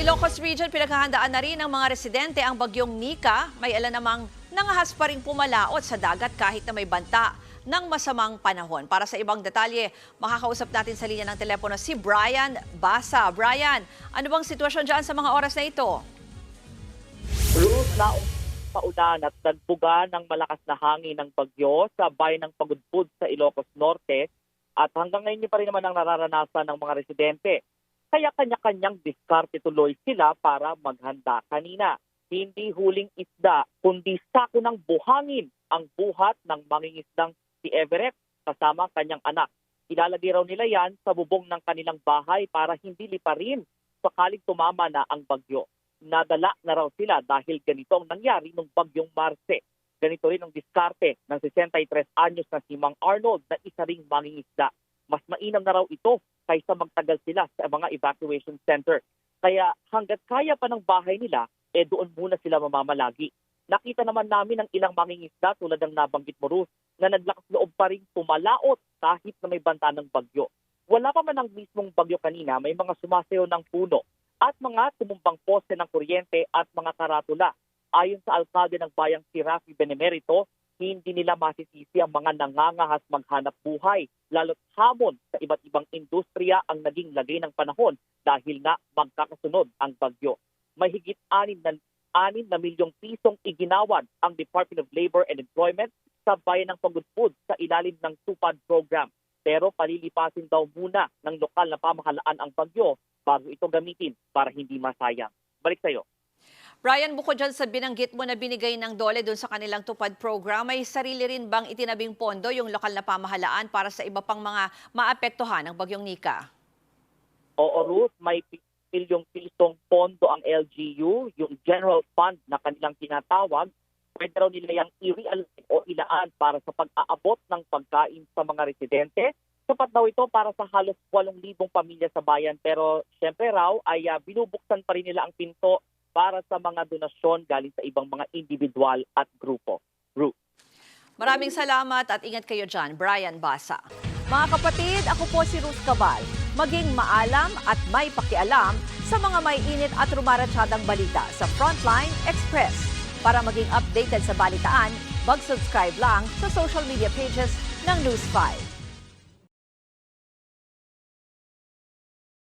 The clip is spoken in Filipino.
Ilocos Region, pinaghahandaan na rin ng mga residente ang bagyong Nika. May ilan namang nangahas pa rin pumalaot sa dagat kahit na may banta ng masamang panahon. Para sa ibang detalye, makakausap natin sa linya ng telepono si Brian Basa. Brian, ano bang sitwasyon dyan sa mga oras na ito? Ruth, paulan at nagbuga ng malakas na hangin ng bagyo sa bayan ng Pagudpud sa Ilocos Norte at hanggang ngayon pa rin naman ang nararanasan ng mga residente. Kaya kanya-kanyang diskarte tuloy sila para maghanda kanina. Hindi huling isda, kundi sako ng buhangin ang buhat ng mangingisdang si Everett kasama kanyang anak. Ilalagay raw nila yan sa bubong ng kanilang bahay para hindi liparin sakaling tumama na ang bagyo. Nadala na raw sila dahil ganito ang nangyari nung bagyong Marce. Ganito rin ang diskarte ng 63 anyos na si Mang Arnold na isa ring mangingisda. Mas mainam na raw ito kaysa magtagal sila sa mga evacuation center. Kaya hanggat kaya pa ng bahay nila, doon muna sila mamamalagi. Nakita naman namin ang ilang mangingisda tulad ng nabanggit mo, Ruth, na naglakas loob pa rin pumalaot kahit na may banta ng bagyo. Wala pa man ang mismong bagyo kanina, may mga sumasayaw ng puno at mga tumumbang poste ng kuryente at mga karatula. Ayon sa alkalde ng bayang si Rafi Benemerito, hindi nila masisisi ang mga nangangahas maghanap buhay, lalo't hamon sa iba't ibang industriya ang naging lagay ng panahon dahil nga magkakasunod ang bagyo. May higit 6 na milyong pisong iginawad ang Department of Labor and Employment sa bayan ng Pagudpud sa ilalim ng TUPAD program. Pero palilipasin daw muna ng lokal na pamahalaan ang bagyo bago ito gamitin para hindi masayang. Balik sa iyo. Brian, bukod dyan sa binanggit mo na binigay ng DOLE doon sa kanilang TUPAD program, may sarili rin bang itinabing pondo yung lokal na pamahalaan para sa iba pang mga maapektuhan ng bagyong Nika? Oo, Ruth, may milyong pisong pondo ang LGU, yung general fund na kanilang tinatawag. Pwede raw nila yung i-realign o ilaan para sa pag-aabot ng pagkain sa mga residente. Sapat daw ito para sa halos 8,000 pamilya sa bayan. Pero syempre raw ay binubuksan pa rin nila ang pinto para sa mga donasyon galing sa ibang mga individual at grupo. Ruth. Maraming salamat at ingat kayo dyan, Brian Basa. Mga kapatid, ako po si Ruth Cabal. Maging maalam at may pakialam sa mga may init at rumaratsadang balita sa Frontline Express. Para maging updated sa balitaan, mag-subscribe lang sa social media pages ng News 5.